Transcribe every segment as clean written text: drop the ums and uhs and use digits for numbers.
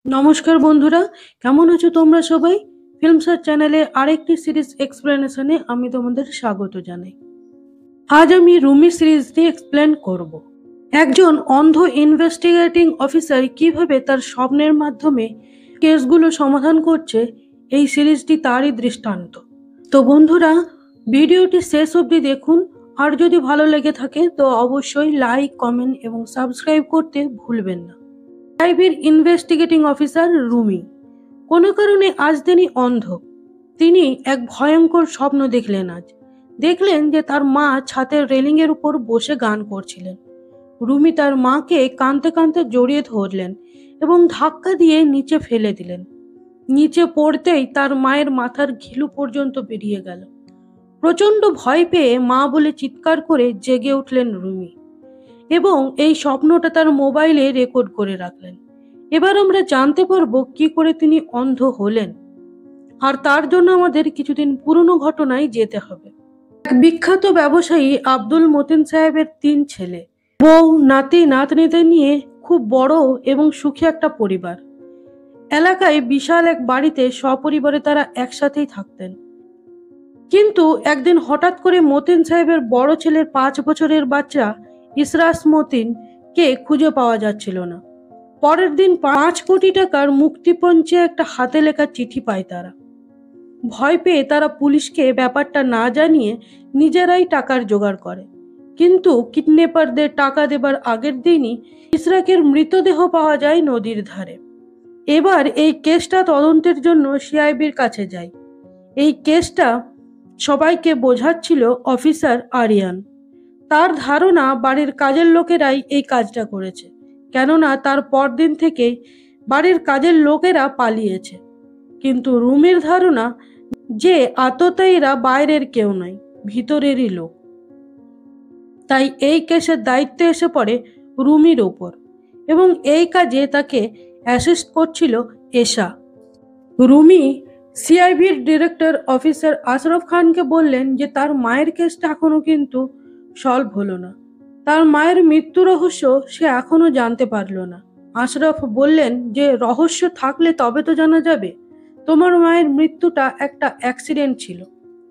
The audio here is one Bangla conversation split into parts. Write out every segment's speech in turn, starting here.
নমস্কার বন্ধুরা, কেমন আছো তোমরা সবাই? ফিল্মসার চ্যানেলে আরেকটি সিরিজ এক্সপ্লেনেশনে আমি তোমাদের স্বাগত জানাই। আজ আমি রুমি সিরিজটি এক্সপ্লেন করব। একজন অন্ধ ইনভেস্টিগেটিং অফিসার কিভাবে তার স্বপ্নের মাধ্যমে কেসগুলো সমাধান করছে, এই সিরিজটি তারই দৃষ্টান্ত। তো বন্ধুরা, ভিডিওটি শেষ অবধি দেখুন। আর যদি ভালো লেগে থাকে তো অবশ্যই লাইক, কমেন্ট এবং সাবস্ক্রাইব করতে ভুলবেন না। আইবির ইনভেস্টিগেটিং অফিসার রুমি কোনো কারণে আজ তিনি অন্ধ। তিনি এক ভয়ঙ্কর স্বপ্ন দেখলেন। দেখলেন যে তার মা ছাদের রেলিং এর উপর বসে গান করছিলেন। রুমি তার মাকে কাঁদতে কাঁদতে জড়িয়ে ধরলেন এবং ধাক্কা দিয়ে নিচে ফেলে দিলেন। নিচে পড়তেই তার মায়ের মাথার ঘিলু পর্যন্ত বেরিয়ে গেল। প্রচন্ড ভয় পেয়ে মা বলে চিৎকার করে জেগে উঠলেন রুমি এবং এই স্বপ্নটা তার মোবাইলে রেকর্ড করে রাখলেন। এবার আমরা জানতে পারবো কি করে তিনি অন্ধ হলেন, আর তার জন্য আমাদের কিছুদিন পুরনো ঘটনায় যেতে হবে। এক বিখ্যাত ব্যবসায়ী আব্দুল মতিন সাহেবের 3 ছেলে, বউ, নাতি নাতনিদের নিয়ে খুব বড় এবং সুখী একটা পরিবার। এলাকায় বিশাল এক বাড়িতে সপরিবারে তারা একসাথেই থাকতেন। কিন্তু একদিন হঠাৎ করে মতিন সাহেবের বড় ছেলের 5 বছরের বাচ্চা ইসরাস মতিন কে খুঁজে পাওয়া যাচ্ছিল না। পরের দিন 5 কোটি টাকার মুক্তিপঞ্চে একটা হাতে লেখা চিঠি পায় তারা। ভয় পেয়ে তারা পুলিশকে ব্যাপারটা না জানিয়ে নিজেরাই টাকার জোগাড় করে। কিন্তু কিডন্যাপারদের টাকা দেবার আগের দিনই ইসরাকের মৃতদেহ পাওয়া যায় নদীর ধারে। এবার এই কেসটা তদন্তের জন্য সিআইবির কাছে যায়। এই কেসটা সবাইকে বোঝাচ্ছিল অফিসার আরিয়ান। তার ধারণা বাড়ির কাজের লোকেরাই এই কাজটা করেছে, কেননা তার পরদিন থেকেই বাড়ির কাজের লোকেরা পালিয়েছে। কিন্তু রুমির ধারণা যে আততায়ীরা বাইরের কেউ নয়, ভিতরেরই লোক। তাই এই কেসের দায়িত্ব এসে পড়ে রুমির ওপর এবং এই কাজে তাকে অ্যাসিস্ট করছিল এশা। রুমি সিআইবির ডিরেক্টর অফিসার আশরফ খানকে বললেন যে তার মায়ের কেসটা এখনো কিন্তু সলভ হলো না। তার মায়ের মৃত্যু রহস্য সে এখনো জানতে পারল না। আশরফ বললেন যে রহস্য থাকলে তবে তো জানা যাবে। তোমার মায়ের মৃত্যুটা একটা অ্যাক্সিডেন্ট ছিল,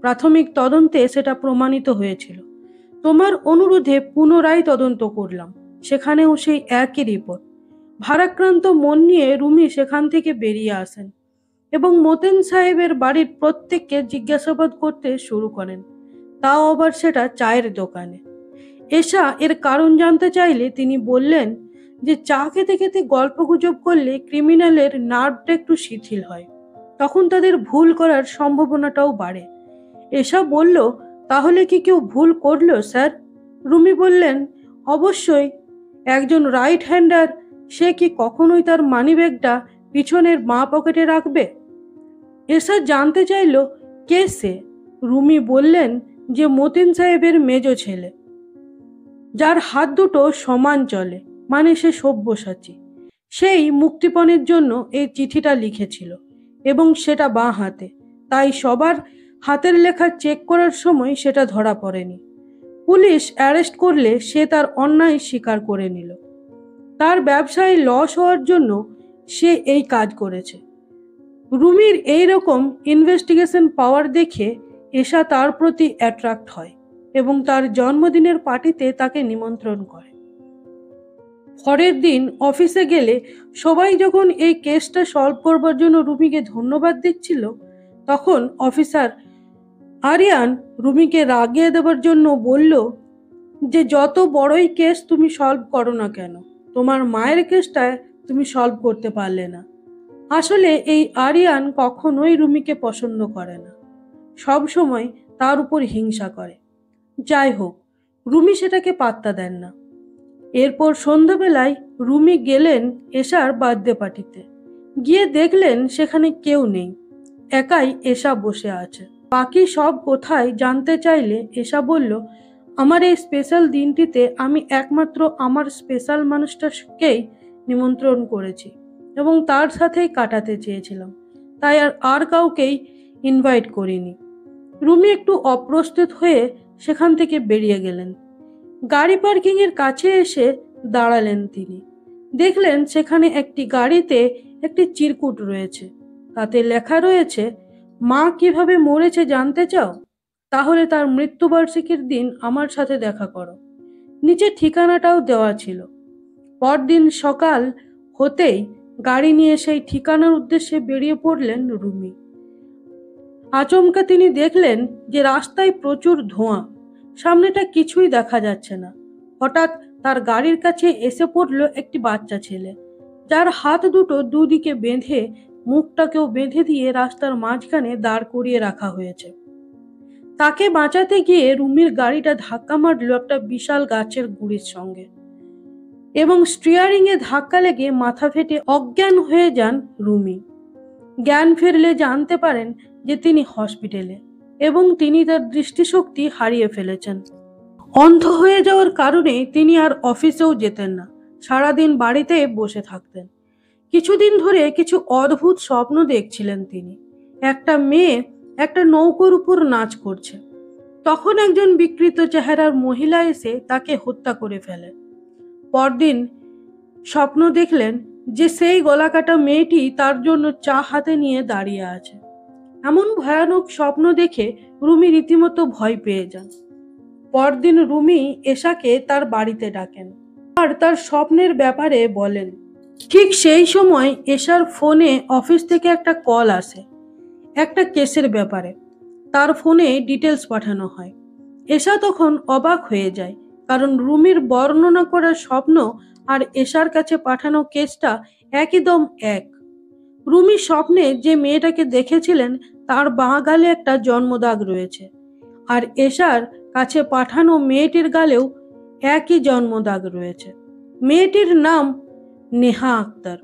প্রাথমিক তদন্তে সেটা প্রমাণিত হয়েছিল। তোমার অনুরোধে পুনরায় তদন্ত করলাম, সেখানেও সেই একই রিপোর্ট। ভারাক্রান্ত মন নিয়ে রুমি সেখান থেকে বেরিয়ে আসেন এবং মতিন সাহেবের বাড়ির প্রত্যেককে জিজ্ঞাসাবাদ করতে শুরু করেন, তাও আবার সেটা চায়ের দোকানে। এশা এর কারণ জানতে চাইলে তিনি বললেন যে চা খেতে খেতে গল্পগুজব করলে ক্রিমিনালের নার্ভটা একটু শিথিল হয়, তখন তাদের ভুল করার সম্ভাবনাটাও বাড়ে। এশা বলল, তাহলে কি কেউ ভুল করলো স্যার? রুমি বললেন, অবশ্যই। একজন রাইট হ্যান্ডার, সে কি কখনোই তার মানিব্যাগটা পিছনের বাঁ পকেটে রাখবে? এশা জানতে চাইল কে সে। রুমি বললেন যে মতিন সাহেবের মেজ ছেলে, যার হাত দুটো সমান চলে, মানে সে সব্যসাচী। সেই মুক্তিপণের জন্য এই চিঠিটা লিখেছিল এবং সেটা বাঁ হাতে, তাই সবার হাতের লেখা চেক করার সময় সেটা ধরা পড়েনি। পুলিশ অ্যারেস্ট করলে সে তার অন্যায় স্বীকার করে নিল। তার ব্যবসায় লস হওয়ার জন্য সে এই কাজ করেছে। রুমির এই রকম ইনভেস্টিগেশন পাওয়ার দেখে এশা তার প্রতি অ্যাট্রাক্ট হয় এবং তার জন্মদিনের পার্টিতে তাকে নিমন্ত্রণ করে। পরের দিন অফিসে গেলে সবাই যখন এই কেসটা সলভ করবার জন্য রুমিকে ধন্যবাদ দিচ্ছিল, তখন অফিসার আরিয়ান রুমিকে রাগিয়ে দেবার জন্য বলল যে যত বড়ই কেস তুমি সলভ করো না কেন, তোমার মায়ের কেসটায় তুমি সলভ করতে পারলে না। আসলে এই আরিয়ান কখনোই রুমিকে পছন্দ করে না, সব সময় তার উপর হিংসা করে। যাই হোক, রুমি সেটাকে পাত্তা দেন না। এরপর সন্ধ্যাবেলায় রুমি গেলেন এশার বার্থডে পার্টিতে। গিয়ে দেখলেন সেখানে কেউ নেই, একাই এশা বসে আছে। বাকি সব কোথায় জানতে চাইলে এশা বলল, আমার এই স্পেশাল দিনটিতে আমি একমাত্র আমার স্পেশাল মানুষটাকেই নিমন্ত্রণ করেছি এবং তার সাথেই কাটাতে চেয়েছিলাম, তাই আর কাউকেই ইনভাইট করিনি। রুমি একটু অপ্রস্তুত হয়ে সেখান থেকে বেরিয়ে গেলেন। গাড়ি পার্কিং এর কাছে এসে দাঁড়ালেন তিনি। দেখলেন সেখানে একটি গাড়িতে একটি চিরকুট রয়েছে। তাতে লেখা রয়েছে, মা কিভাবে মরেছে জানতে চাও? তাহলে তার মৃত্যুবার্ষিকীর দিন আমার সাথে দেখা করো। নিচে ঠিকানাটাও দেওয়া ছিল। পরদিন সকাল হতেই গাড়ি নিয়ে সেই ঠিকানার উদ্দেশ্যে বেরিয়ে পড়লেন রুমি। আচমকা তিনি দেখলেন যে রাস্তায় প্রচুর ধোঁয়া, সামনেটা কিছুই দেখা যাচ্ছে না। হঠাৎ তার গাড়ির কাছে এসে পড়ল একটি বাচ্চা ছেলে, যার হাত দুটো দুদিকে বেঁধে, মুখটাকেও বেঁধে দিয়ে রাস্তার মাঝখানে দাঁড় করিয়ে রাখা হয়েছে। তাকে বাঁচাতে গিয়ে রুমির গাড়িটা ধাক্কা মারল একটা বিশাল গাছের গুঁড়ির সঙ্গে এবং স্টিয়ারিং এ ধাক্কা লেগে মাথা ফেটে অজ্ঞান হয়ে যান রুমি। জ্ঞান ফিরলে জানতে পারেন যে তিনি হসপিটালে এবং তিনি তার দৃষ্টিশক্তি হারিয়ে ফেলেছেন। অন্ধ হয়ে যাওয়ার কারণে তিনি আর অফিসেও যেতেন না, সারাদিন বাড়িতে বসে থাকতেন। কিছুদিন ধরে কিছু অদ্ভুত স্বপ্ন দেখছিলেন তিনি। একটা মেয়ে একটা নৌকোর উপর নাচ করছে। তখন একজন বিকৃত চেহারার মহিলা এসে তাকে হত্যা করে ফেলে। পরদিন স্বপ্ন দেখলেন যে সেই গলাকাটা মেয়েটি তার জন্য চা হাতে নিয়ে দাঁড়িয়ে আছে। এমন ভয়ানক স্বপ্ন দেখে রুমি রীতিমতো ভয় পেয়ে যান। পরদিন রুমি এশাকে তার বাড়িতে ডাকেন আর তার স্বপ্নের ব্যাপারে বলেন। ঠিক সেই সময় এশার ফোনে অফিস থেকে একটা কল আসে, একটা কেসের ব্যাপারে। তার ফোনে ডিটেলস পাঠানো হয়। এশা তখন অবাক হয়ে যায়, কারণ রুমির বর্ণনা করা স্বপ্ন আর এশার কাছে পাঠানো কেসটা একদম এক। রুমি স্বপ্নে যে মেয়েটাকে দেখেছিলেন তার বাঁ গালে একটা জন্মদাগ রয়েছে, আর এশার কাছে পাঠানো মেয়েটির গালেও একই জন্মদাগ রয়েছে। মেয়েটির নাম নেহা আক্তার,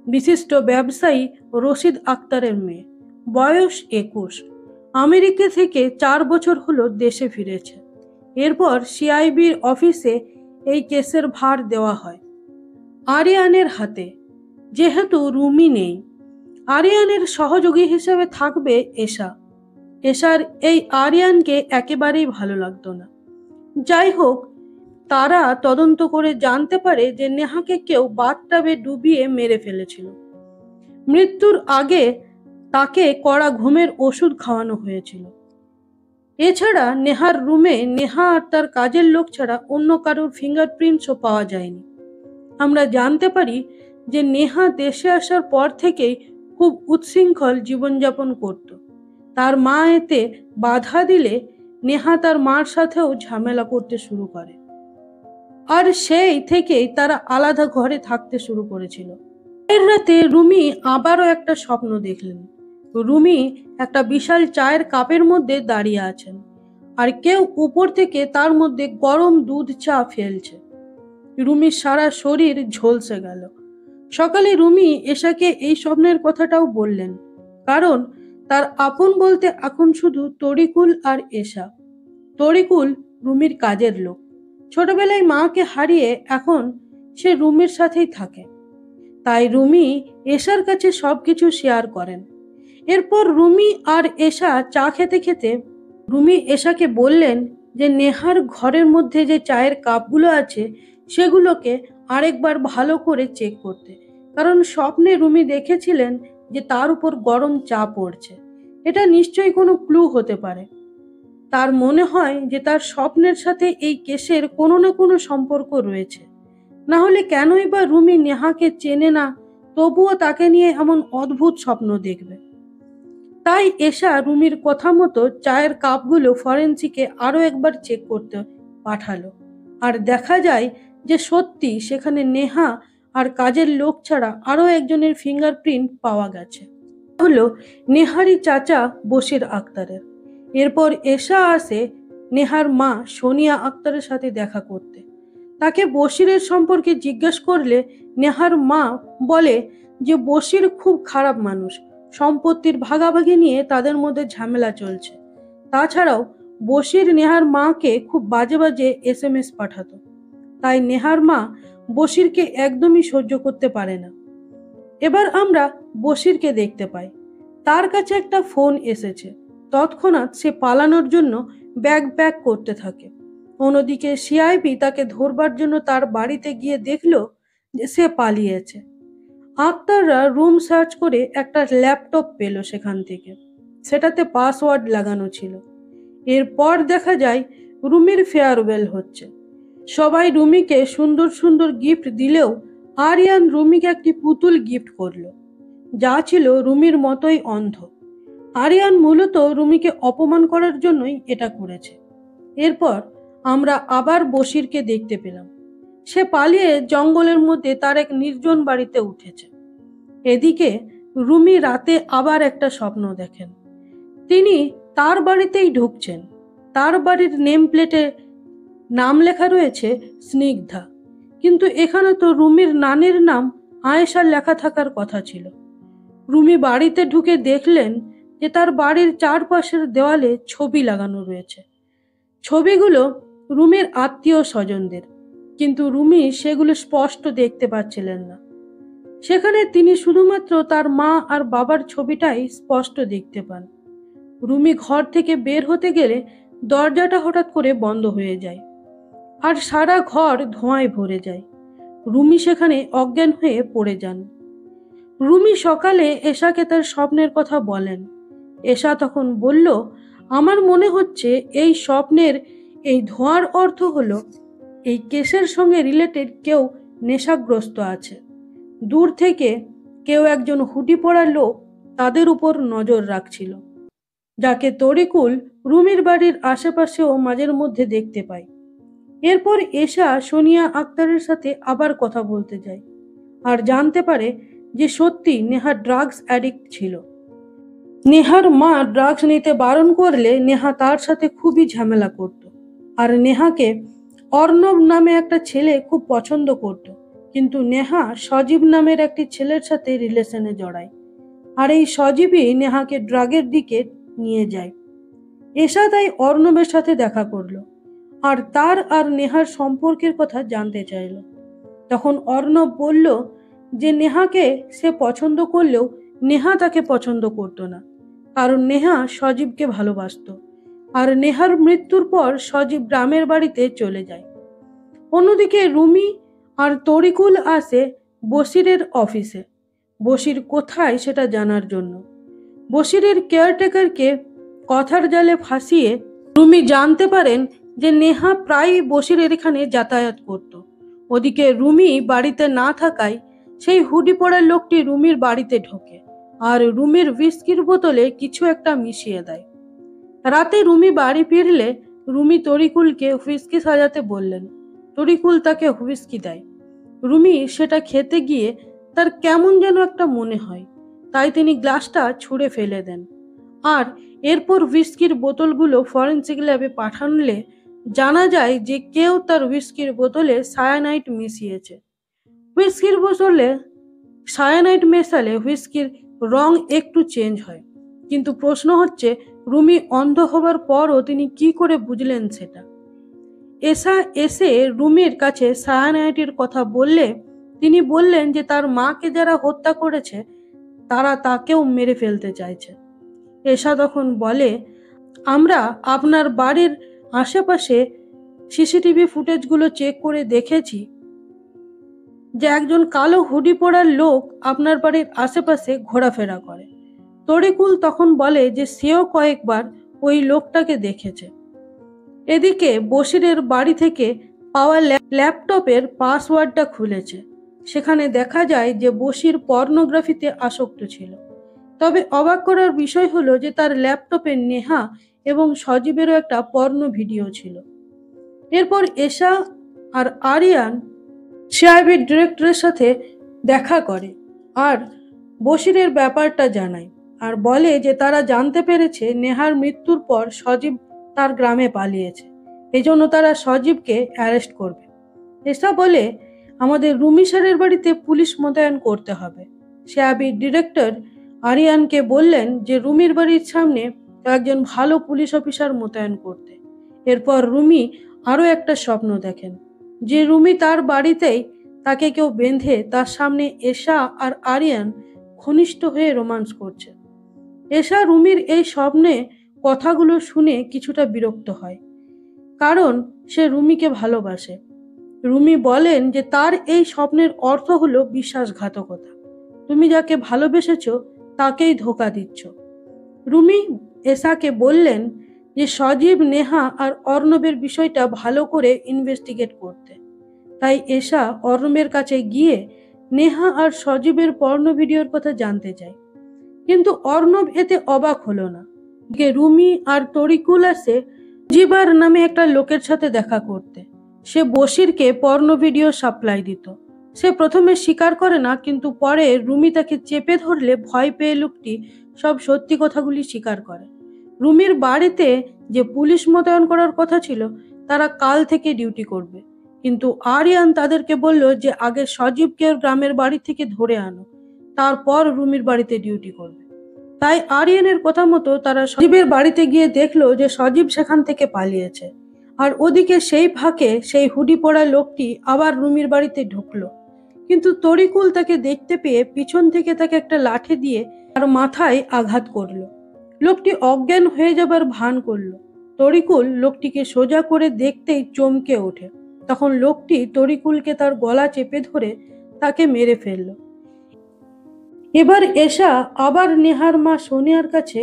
বিশিষ্ট ব্যবসায়ী রশিদ আক্তারের মেয়ে, বয়স 21, আমেরিকা থেকে 4 বছর হলো দেশে ফিরেছে। এরপর সিআইবির অফিসে এই কেসের ভার দেওয়া হয় আরিয়ানের হাতে। যেহেতু রুমি নেই, আরিয়ানের সহযোগী হিসেবে থাকবে এশা। এশার এই আরিয়ানকে একেবারেই ভালো লাগতো না। যাই হোক, তারা তদন্ত করে জানতে পারে যে নেহাকে কেউ বাথটাবে ডুবিয়ে মেরে ফেলেছিল। মৃত্যুর আগে তাকে কড়া ঘুমের ওষুধ খাওয়ানো হয়েছিল। এছাড়া নেহার রুমে নেহা আর তার কাজের লোক ছাড়া অন্য কারোর ফিঙ্গারপ্রিন্টসও পাওয়া যায়নি। আমরা জানতে পারি যে নেহা দেশে আসার পর থেকেই খুব উচ্ছৃঙ্খল জীবনযাপন করত। তার মা এতে বাধা দিলে নেহা তার মার সাথেও ঝামেলা করতে শুরু করে, আর সেই থেকেই তারা আলাদা ঘরে থাকতে শুরু করেছিল। এর রাতে রুমি আবারও একটা স্বপ্ন দেখলেন। রুমি একটা বিশাল চায়ের কাপের মধ্যে দাঁড়িয়ে আছেন, আর কেউ উপর থেকে তার মধ্যে গরম দুধ চা ফেলছে। রুমির সারা শরীর ঝলসে গেল। সকালে রুমি এশাকে এই স্বপ্নের কথাটাও বললেন, কারণ তার আপন বলতে এখন শুধু তরিকুল আর এশা। তরিকুল রুমির কাজের লোক। ছোটবেলায় মাকে হারিয়ে এখন সে রুমির সাথেই থাকে, তাই রুমি এশার কাছে সবকিছু শেয়ার করেন। এরপর রুমি আর এশা চা খেতে খেতে রুমি এশাকে বললেন যে নেহার ঘরের মধ্যে যে চায়ের কাপগুলো আছে সেগুলোকে আরেকবার ভালো করে চেক করতে, কারণ স্বপ্নে রুমি দেখেছিলেন যে তার উপর গরম চা পড়ছে। এটা নিশ্চয়ই কোনো ক্লু হতে পারে। তার মনে হয় যে তার স্বপ্নের সাথে এই কেসের কোনো না কোনো সম্পর্ক রয়েছে। না হলে কেনই বা রুমি নেহাকে চেনে না, তবুও তাকে নিয়ে এমন অদ্ভুত স্বপ্ন দেখবে। তাই এশা রুমির কথা মতো চায়ের কাপগুলো ফরেনসিকে আরো একবার চেক করতে পাঠালো, আর দেখা যায় যে সত্যি সেখানে নেহা আর কাজের লোক ছাড়া আরো একজনের ফিঙ্গারপ্রিন্ট পাওয়া গেছে। হলো নেহারি চাচা বশির আক্তারের। এরপর এশা আসে নেহার মা সোনিয়া আক্তারের সাথে দেখা করতে। তাকে বশিরের সম্পর্কে জিজ্ঞেস করলে নেহার মা বলে যে বশির খুব খারাপ মানুষ, সম্পত্তির ভাগাভাগি নিয়ে তাদের মধ্যে ঝামেলা চলছে। তাছাড়াও বশির নেহার মাকে খুব বাজে বাজে SMS পাঠাতো, তাই নেহার মা বশিরকে একদমই সহ্য করতে পারে না। এবার আমরা বশিরকে দেখতে পাই। তার কাছে একটা ফোন এসেছে। তৎক্ষণাৎ সে পালানোর জন্য ব্যাগ প্যাক করতে থাকে। অন্যদিকে সিআইবি তাকে ধরবার জন্য তার বাড়িতে গিয়ে দেখলো যে সে পালিয়েছে। আক্তাররা রুম সার্চ করে একটা ল্যাপটপ পেল সেখান থেকে। সেটাতে পাসওয়ার্ড লাগানো ছিল। এরপর দেখা যায় রুমির ফেয়ারওয়েল হচ্ছে। সবাই রুমিকে সুন্দর সুন্দর গিফট দিলেও আরিয়ান রুমিকে একটি পুতুল গিফট করলো, যা ছিল রুমির মতোই অন্ধ। আরিয়ান মূলত রুমিকে অপমান করার জন্যই এটা করেছে। এরপর আমরা আবার বশিরকে দেখতে পেলাম। সে পালিয়ে জঙ্গলের মধ্যে তার এক নির্জন বাড়িতে উঠেছে। এদিকে রুমি রাতে আবার একটা স্বপ্ন দেখেন। তিনি তার বাড়িতেই ঢুকছেন। তার বাড়ির নেম প্লেটে নাম লেখা রয়েছে স্নিগ্ধা, কিন্তু এখানে তো রুমির নানির নাম আয়েশা লেখা থাকার কথা ছিল। রুমি বাড়িতে ঢুকে দেখলেন যে তার বাড়ির চারপাশের দেওয়ালে ছবি লাগানো রয়েছে। ছবিগুলো রুমির আত্মীয় স্বজনদের, কিন্তু রুমি সেগুলো স্পষ্ট দেখতে পাচ্ছিলেন না। সেখানে তিনি শুধুমাত্র তার মা আর বাবার ছবিটাই স্পষ্ট দেখতে পান। রুমি ঘর থেকে বের হতে গেলে দরজাটা হঠাৎ করে বন্ধ হয়ে যায় আর সারা ঘর ধোঁয়ায় ভরে যায়। রুমি সেখানে অজ্ঞান হয়ে পড়ে যান। রুমি সকালে এশাকে তার স্বপ্নের কথা বলেন। এশা তখন বলল, আমার মনে হচ্ছে এই স্বপ্নের এই ধোঁয়ার অর্থ হলো এই কেসের সঙ্গে রিলেটেড কেউ নেশাগ্রস্ত আছে। দূর থেকে কেউ একজন হুডি পরা লোক তাদের উপর নজর রাখছিল, যাকে তরিকুল রুমির বাড়ির আশেপাশেও মাঝের মধ্যে দেখতে পায়। এরপর এশা সোনিয়া আক্তারের সাথে আবার কথা বলতে যায় আর জানতে পারে যে সত্যি নেহা ড্রাগস অ্যাডিক্ট ছিল। নেহার মা ড্রাগস নিতে বারণ করলে নেহা তার সাথে খুবই ঝামেলা করত। আর নেহাকে অর্ণব নামে একটা ছেলে খুব পছন্দ করত, কিন্তু নেহা সজীব নামের একটি ছেলের সাথে রিলেশনে জড়ায়। আর এই সজীবই নেহাকে ড্রাগের দিকে নিয়ে যায়। এশা তাই অর্ণবের সাথে দেখা করলো আর তার আর নেহার সম্পর্কের কথা জানতে চাইল। তখন অর্ণব বলল যে নেহাকে সে পছন্দ করলেও নেহা তাকে পছন্দ করত না, কারণ নেহা সজীবকে ভালোবাসতো। আর নেহার মৃত্যুর পর সজীব গ্রামের বাড়িতে চলে যায়। অন্যদিকে রুমি আর তরিকুল আসে বশিরের অফিসে। বশির কোথায় সেটা জানার জন্য। বশিরের কেয়ারটেকারকে কথার জালে ফাঁসিয়ে রুমি জানতে পারেন যে নেহা প্রায়ই বশিরের এখানে যাতায়াত করত। ওদিকে রুমি বাড়িতে না থাকায় সেই হুডি পরা লোকটি রুমির বাড়িতে ঢোকে আর রুমির হুইস্কির বোতলে কিছু একটা মিশিয়ে দেয়। রাতে রুমি বাড়ি ফিরলে রুমি তরিকুলকে হুইস্কি সাজাতে বললেন। তরিকুল তাকে হুইস্কি দেয়। রুমি সেটা খেতে গিয়ে তার কেমন যেন একটা মনে হয়, তাই তিনি গ্লাসটা ছুঁড়ে ফেলে দেন। আর এরপর হুইস্কির বোতলগুলো ফরেনসিক ল্যাবে পাঠালে জানা যায় যে কেউ তার হুইস্কির বোতলে সায়ানাইড মিশিয়েছে। হুইস্কির বোতলে সায়ানাইড মেশালে হুইস্কির রং একটু চেঞ্জ হয়, কিন্তু প্রশ্ন হচ্ছে রুমি অন্ধ হবার পরও তিনি কি করে বুঝলেন সেটা। এশা এসে রুমির কাছে সায়ানাইডের কথা বললে তিনি বললেন যে তার মাকে যারা হত্যা করেছে তারা তাকেও মেরে ফেলতে চাইছে। এশা তখন বলে, আমরা আপনার বাড়ির আশেপাশে সিসিটিভি ফুটেজগুলো চেক করে দেখেছি যে একজন কালো হুডি পরার লোক আপনার বাড়ির আশেপাশে ঘোরাফেরা করে। তরিকুল তখন বলে যে সেও কয়েকবার ওই লোকটাকে দেখেছে। এদিকে বশিরের বাড়ি থেকে পাওয়া ল্যাপটপের পাসওয়ার্ডটা খুলেছে। সেখানে দেখা যায় যে বশির পর্নোগ্রাফিতে আসক্ত ছিল। তবে অবাক করার বিষয় হলো যে তার ল্যাপটপে নেহা এবং সজীবেরও একটা পর্ন ভিডিও ছিল। এরপর এশা আর আরিয়ান সিআইবি ডিরেক্টরের সাথে দেখা করে আর বশিরের ব্যাপারটা জানায় আর বলে যে তারা জানতে পেরেছে নেহার মৃত্যুর পর সজীব তার গ্রামে পালিয়েছে, এজন্য তারা সজীবকে অ্যারেস্ট করবে। এশা বলে, আমাদের রুমি স্যারের বাড়িতে পুলিশ মোতায়েন করতে হবে। সিআইবি ডিরেক্টর আরিয়ানকে বললেন যে রুমির বাড়ির সামনে একজন ভালো পুলিশ অফিসার মোতায়েন করতে। এরপর রুমি আরও একটা স্বপ্ন দেখেন যে রুমি তার বাড়িতেই তাকে কেউ বেঁধে তার সামনে এশা আর আরিয়ান ঘনিষ্ঠ হয়ে রোমান্স করছে। এশা রুমির এই স্বপ্নে কথাগুলো শুনে কিছুটা বিরক্ত হয়, কারণ সে রুমিকে ভালোবাসে। রুমি বলেন যে তার এই স্বপ্নের অর্থ হলো বিশ্বাসঘাতকতা। তুমি যাকে ভালোবেসেছো তাকেই ধোঁকা দিচ্ছ। রুমি এশাকে বললেন যে সজীব, নেহা আর অর্ণবের বিষয়টা ভালো করে ইনভেস্টিগেট করতে। তাই এশা অর্ণবের কাছে গিয়ে নেহা আর সজীবের পর্ন ভিডিওর কথা জানতে চায়। কিন্তু অর্ণব এতে অবাক হলো না। রুমি আর তরিকুল আসে সজীবার নামে একটা লোকের সাথে দেখা করতে। সে বশিরকে পর্ন ভিডিও সাপ্লাই দিত। সে প্রথমে স্বীকার করে না, কিন্তু পরে রুমি তাকে চেপে ধরলে ভয় পেয়ে লোকটি সব সত্যি কথাগুলি স্বীকার করে। রুমির বাড়িতে যে পুলিশ মোতায়েন করার কথা ছিল তারা কাল থেকে ডিউটি করবে, কিন্তু আরিয়ান তাদেরকে বলল যে আগে সজীবকে গ্রামের বাড়ি থেকে ধরে আনো, তারপর রুমির বাড়িতে ডিউটি করবে। তাই আরিয়ানের কথা মতো তারা সজীবের বাড়িতে গিয়ে দেখলো যে সজীব সেখান থেকে পালিয়েছে। আর ওদিকে সেই ফাঁকে সেই হুডি পরা লোকটি আবার রুমির বাড়িতে ঢুকলো, কিন্তু তরিকুল তাকে দেখতে পেয়ে পিছন থেকে তাকে একটা লাঠি দিয়ে তার মাথায় আঘাত করলো। লোকটি অজ্ঞান হয়ে যাবার ভান করলো। তরিকুল লোকটিকে সোজা করে দেখতেই চমকে ওঠে। তখন লোকটি তরিকুলকে তার গলা চেপে ধরে তাকে মেরে ফেলল। এবার এশা আবার নেহার মা সোনিয়ার কাছে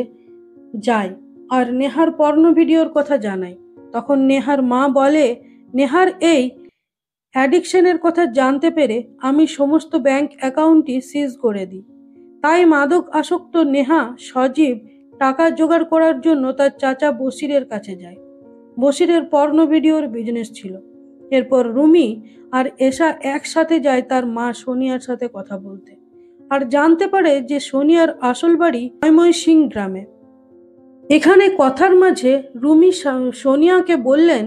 যায় আর নেহার পর্ন ভিডিওর কথা জানায়। তখন নেহার মা বলে, নেহার এই অ্যাডিকশনের কথা জানতে পেরে আমি সমস্ত ব্যাংক অ্যাকাউন্টই সিজ করে দিই। তাই মাদক আসক্ত নেহা সজীব টাকা জোগাড় করার জন্য তার চাচা বশিরের কাছে যায়। বশিরের পর্ন ভিডিওর বিজনেস ছিল। এরপর রুমি আর এশা একসাথে যায় তার মা সোনিয়ার সাথে কথা বলতে, আর জানতে পারে যে সোনিয়ার আসল বাড়ি ময়মনসিং গ্রামে। এখানে কথার মাঝে রুমি সোনিয়াকে বললেন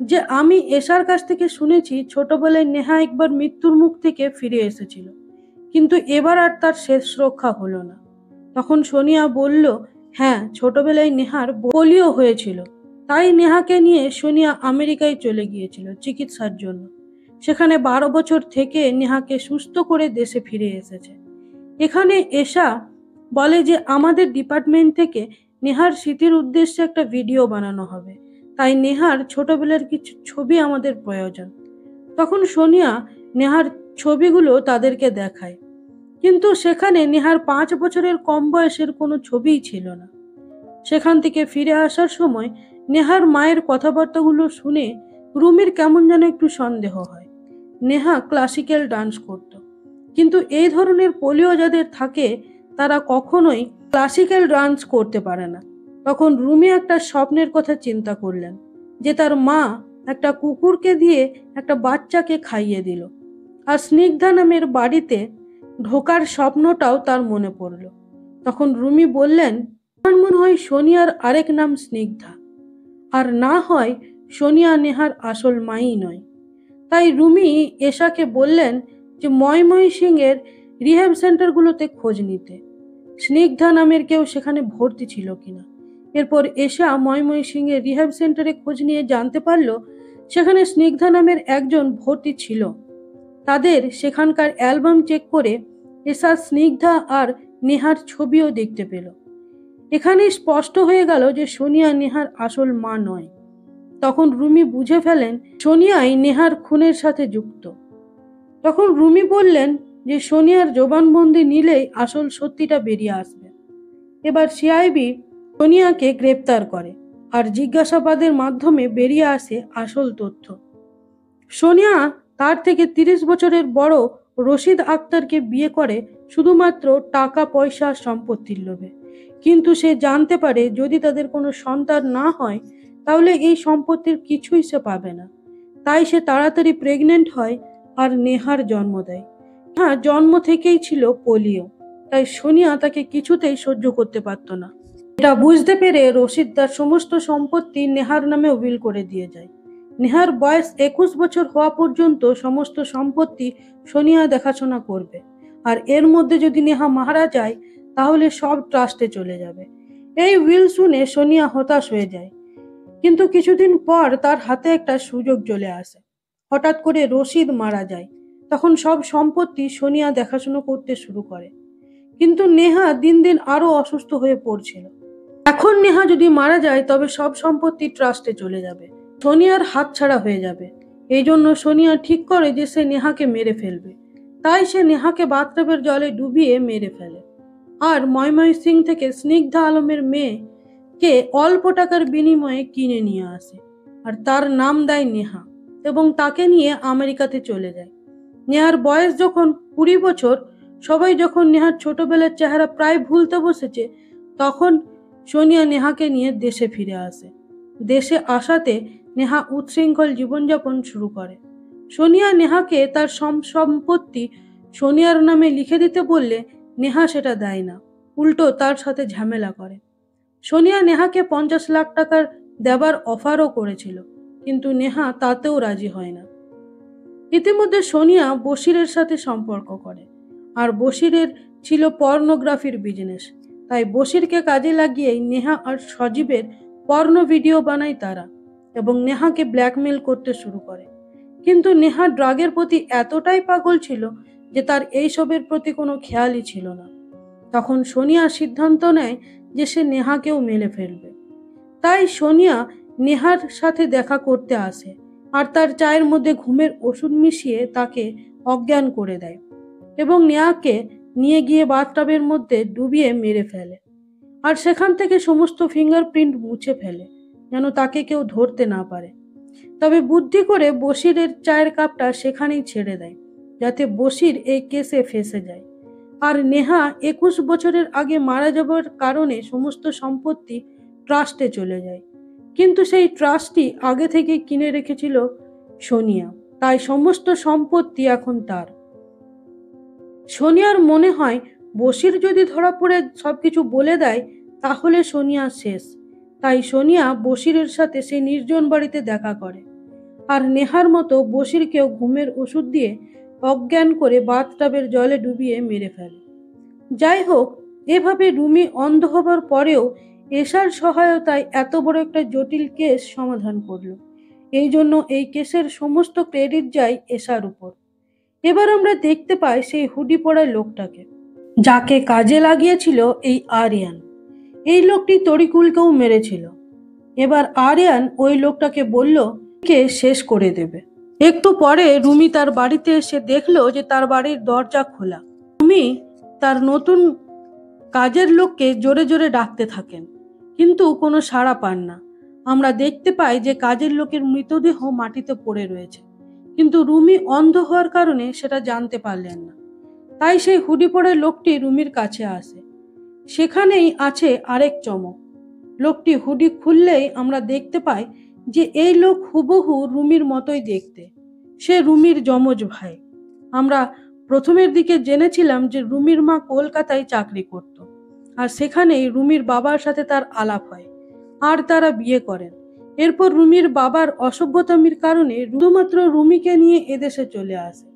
যে আমি এশার কাছ থেকে শুনেছি ছোটবেলায় নেহা একবার মৃত্যুর মুখ থেকে ফিরে এসেছিল, কিন্তু এবার আর তার শেষ রক্ষা হলো না। তখন সোনিয়া বলল, হ্যাঁ, ছোটবেলায় নেহার পোলিও হয়েছিল, তাই নেহাকে নিয়ে সোনিয়া আমেরিকায় চলে গিয়েছিল চিকিৎসার জন্য। সেখানে 12 বছর থেকে নেহাকে সুস্থ করে দেশে ফিরে এসেছে। এখানে এশা বলে যে আমাদের ডিপার্টমেন্ট থেকে নেহার স্মৃতির উদ্দেশ্যে একটা ভিডিও বানানো হবে, তাই নেহার ছোটবেলার কিছু ছবি আমাদের প্রয়োজন। তখন সোনিয়া নেহার ছবিগুলো তাদেরকে দেখায়, কিন্তু সেখানে নেহার 5 বছরের কম বয়সের কোনো ছবিই ছিল না। সেখান থেকে ফিরে আসার সময় নেহার মায়ের কথাবার্তাগুলো শুনে রুমির কেমন যেন একটু সন্দেহ হয়। নেহা ক্লাসিক্যাল ডান্স করত, কিন্তু এই ধরনের পোলিও যাদের থাকে তারা কখনোই ক্লাসিক্যাল ডান্স করতে পারে না। তখন রুমি একটা স্বপ্নের কথা চিন্তা করলেন, যে তার মা একটা কুকুরকে দিয়ে একটা বাচ্চাকে খাইয়ে দিল, আর স্নিগ্ধা নামের বাড়িতে ঢোকার স্বপ্নটাও তার মনে পড়ল। তখন রুমি বললেন, আমার মনে হয় সোনিয়ার আরেক নাম স্নিগ্ধা, আর না হয় সোনিয়া নেহার আসল মাই নয়। তাই রুমি এশাকে বললেন যে ময়মনসিং এর রিহ্যাব সেন্টারগুলোতে খোঁজ নিতে, স্নিগ্ধা নামের কেউ সেখানে ভর্তি ছিল কিনা। এরপর এশা ময়মনসিং এর রিহ্যাব সেন্টারে খোঁজ নিয়ে জানতে পারল সেখানে স্নিগ্ধা নামের একজন ভর্তি ছিল। তাদের সেখানকার অ্যালবাম চেক করে এশা স্নিগ্ধা আর নেহার ছবিও দেখতে পেল। এখানে স্পষ্ট হয়ে গেল যে সোনিয়া নেহার আসল মা নয়। তখন রুমি বুঝে ফেলেন সোনিয়াই নেহার খুনের সাথে যুক্ত। তখন রুমি বললেন যে সোনিয়ার জবানবন্দি নিলেই আসল সত্যিটা বেরিয়ে আসবে। এবার সিআইবি সোনিয়াকে গ্রেপ্তার করে, আর জিজ্ঞাসাবাদের মাধ্যমে বেরিয়ে আসে আসল তথ্য। সোনিয়া তার থেকে 30 বছরের বড় রশিদ আক্তারকে বিয়ে করে শুধুমাত্র টাকা পয়সা সম্পত্তির লোভে, কিন্তু সে জানতে পারে যদি তাদের কোনো সন্তান না হয় তাহলে এই সম্পত্তির কিছুই সে পাবে না। তাই সে তাড়াতাড়ি প্রেগনেন্ট হয় আর নেহার জন্ম দেয়। হ্যাঁ, জন্ম থেকেই ছিল পোলিও, তাই সোনিয়া তাকে কিছুতেই সহ্য করতে পারত না। এটা বুঝতে পেরে রশিদ তার সমস্ত সম্পত্তি নেহার নামে উইল করে দিয়ে যায়। নেহার বয়স 21 বছর হওয়া পর্যন্ত সমস্ত সম্পত্তি সোনিয়া দেখাশোনা করবে, আর এর মধ্যে যদি নেহা মারা যায় তাহলে সব ট্রাস্টে চলে যাবে। এই উইল শুনে সোনিয়া হতাশ হয়ে যায়, কিন্তু কিছুদিন পর তার হাতে একটা সুযোগ চলে আসে। হঠাৎ করে রশিদ মারা যায়, তখন সব সম্পত্তি সোনিয়া দেখাশোনা করতে শুরু করে। কিন্তু নেহা দিন দিন আরো অসুস্থ হয়ে পড়ছিল। এখন নেহা যদি মারা যায় তবে সব সম্পত্তি ট্রাস্টে চলে যাবে, সোনিয়ার হাতছাড়া হয়ে যাবে। এই জন্য সোনিয়া ঠিক করে যে সে নেহাকে মেরে ফেলবে। তাই সে নেহাকে বাথটাবের জলে ডুবিয়ে মেরে ফেলে। আর ময়মনসিং থেকে স্নিগ্ধা আলমের মেয়েকে অল্প টাকার বিনিময়ে কিনে নিয়ে আসে আর তার নাম দেয় নেহা এবং তাকে নিয়ে আমেরিকাতে চলে যায়। নেহার বয়স যখন 20 বছর, সবাই যখন নেহার ছোটবেলার চেহারা প্রায় ভুলতে বসেছে, তখন সোনিয়া নেহাকে নিয়ে দেশে ফিরে আসে। দেশে আসাতে নেহা উচ্ছৃঙ্খল জীবনযাপন শুরু করে। সোনিয়া নেহাকে তার সম্পত্তি সোনিয়ার নামে লিখে দিতে বললে নেহা সেটা দেয় না, উল্টো তার সাথে ঝামেলা করে। সোনিয়া নেহাকে 50 লাখ টাকার দেবার অফারও করেছিল, কিন্তু নেহা তাতেও রাজি হয় না। ইতিমধ্যে সোনিয়া বশিরের সাথে সম্পর্ক করে, আর বশিরের ছিল পর্নোগ্রাফির বিজনেস। তাই বশিরকে কাজে লাগিয়েই নেহা আর সজীবের পর্ন ভিডিও বানায় তারা এবং নেহাকে ব্ল্যাকমেল করতে শুরু করে। কিন্তু নেহা ড্রাগের প্রতি এতটাই পাগল ছিল যে তার এইসবের প্রতি কোনো খেয়ালই ছিল না। তখন সোনিয়া সিদ্ধান্ত নেয় যে সে নেহাকেও মেরে ফেলবে। তাই সোনিয়া নেহার সাথে দেখা করতে আসে আর তার চায়ের মধ্যে ঘুমের ওষুধ মিশিয়ে তাকে অজ্ঞান করে দেয় এবং নেহাকে নিয়ে গিয়ে বাথটাবের মধ্যে ডুবিয়ে মেরে ফেলে। আর সেখান থেকে সমস্ত ফিঙ্গারপ্রিন্ট মুছে ফেলে যেন তাকে কেউ ধরতে না পারে। তবে বুদ্ধি করে বশিরের চায়ের কাপটা সেখানেই ছেড়ে দেয় যাতে বশির এই কেসে ফেঁসে যায়। আর নেহা 21 বছরের আগে মারা যাবার কারণে সমস্ত সম্পত্তি ট্রাস্টে চলে যায়, কিন্তু সেই ট্রাস্টটি আগে থেকে কিনে রেখেছিল সোনিয়া, তাই সমস্ত সম্পত্তি এখন তার। সোনিয়ার মনে হয় বশির যদি ধরা পড়ে সবকিছু বলে দেয় তাহলে সোনিয়া শেষ। তাই সোনিয়া বশিরের সাথে সেই নির্জন বাড়িতে দেখা করে আর নেহার মতো বশিরকেও ঘুমের ওষুধ দিয়ে অজ্ঞান করে বাথটাবের জলে ডুবিয়ে মেরে ফেলে। যাই হোক, এভাবে রুমি অন্ধ হবার পরেও এশার সহায়তায় এত বড় একটা জটিল কেস সমাধান করলো। এই জন্য এই কেসের সমস্ত ক্রেডিট যায় এশার উপর। এবার আমরা দেখতে পাই সেই হুডি পরা লোকটাকে, যাকে কাজে লাগিয়েছিল এই আরিয়ান। এই লোকটি তরিকুলকেও মেরেছিল। এবার আরিয়ান ওই লোকটাকে বলল কে শেষ করে দেবে। একটু পরে রুমি তার বাড়িতে এসে দেখলো যে তার বাড়ির দরজা খোলা। রুমি তার নতুন কাজের লোককে জোরে জোরে ডাকতে থাকেন, কিন্তু কোনো সাড়া পান না। আমরা দেখতে পাই যে কাজের লোকের মৃতদেহ মাটিতে পড়ে রয়েছে, কিন্তু রুমি অন্ধ হওয়ার কারণে সেটা জানতে পারলেন না। তাই সেই হুডি পরে লোকটি রুমির কাছে আসে। সেখানেই আছে আরেক চমক। লোকটি হুডি খুললেই আমরা দেখতে পাই যে এই লোক হুবহু রুমির মতোই দেখতে। সে রুমির যমজ ভাই। আমরা প্রথমের দিকে জেনেছিলাম যে রুমির মা কলকাতায় চাকরি করত, আর সেখানেই রুমির বাবার সাথে তার আলাপ হয় আর তারা বিয়ে করেন। এরপর রুমির বাবার অসভ্যতামির কারণে শুধুমাত্র রুমিকে নিয়ে এদেশে চলে আসে,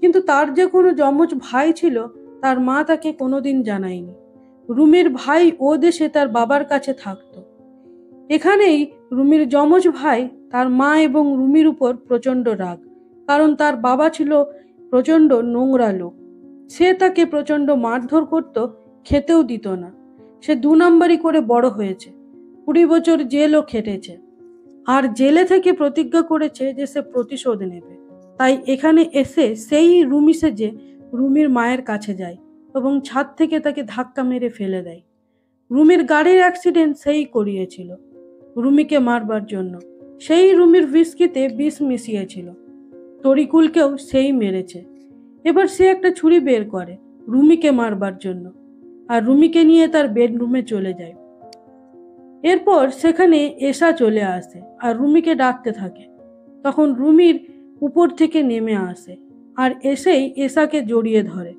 কিন্তু তার যে কোনো যমজ ভাই ছিল তার মা তাকে কোনোদিন জানায়নি। রুমির ভাই ও দেশে তার বাবার কাছে থাকতো। এখানেই রুমির যমজ ভাই তার মা এবং রুমির উপর প্রচন্ড রাগ, কারণ তার বাবা ছিল প্রচন্ড নোংরা লোক। সে তাকে প্রচন্ড মারধর করত, খেতেও দিত না। সে 2 নাম্বারি করে বড় হয়েছে, 20 বছর জেলও খেটেছে, আর জেলে থেকে প্রতিজ্ঞা করেছে যে সে প্রতিশোধ নেবে। তাই এখানে এসে সেই রুমি সেজে রুমির মায়ের কাছে যায় এবং ছাদ থেকে তাকে ধাক্কা মেরে ফেলে দেয়। রুমির গাড়ির অ্যাক্সিডেন্ট সেই করিয়েছিল রুমিকে মারবার জন্য। সেই রুমির হুইস্কিতে বিষ মিশিয়েছিল। তরিকুলকেও সেই মেরেছে। এবার সে একটা ছুরি বের করে রুমিকে মারবার জন্য, আর রুমিকে নিয়ে তার বেডরুমে চলে যায়। এরপর সেখানে এশা চলে আসে আর রুমিকে ডাকতে থাকে। তখন রুমির উপর থেকে নেমে আসে আর এসেই এশাকে জড়িয়ে ধরে।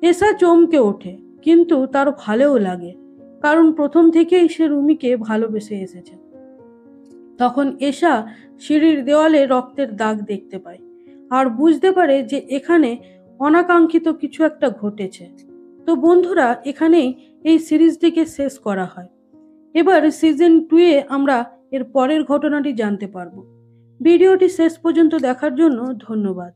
এশা চমকে ওঠে, কিন্তু তার ভালোও লাগে, কারণ প্রথম থেকেই সে রুমিকে ভালোবেসে এসেছে। তখন এশা সিঁড়ির দেওয়ালে রক্তের দাগ দেখতে পায় আর বুঝতে পারে যে এখানে অনাকাঙ্ক্ষিত কিছু একটা ঘটেছে। তো বন্ধুরা, এখানেই এই সিরিজটিকে শেষ করা হয়। এবার সিজন 2-এ আমরা এর পরের ঘটনাটি জানতে পারবো। ভিডিওটি শেষ পর্যন্ত দেখার জন্য ধন্যবাদ।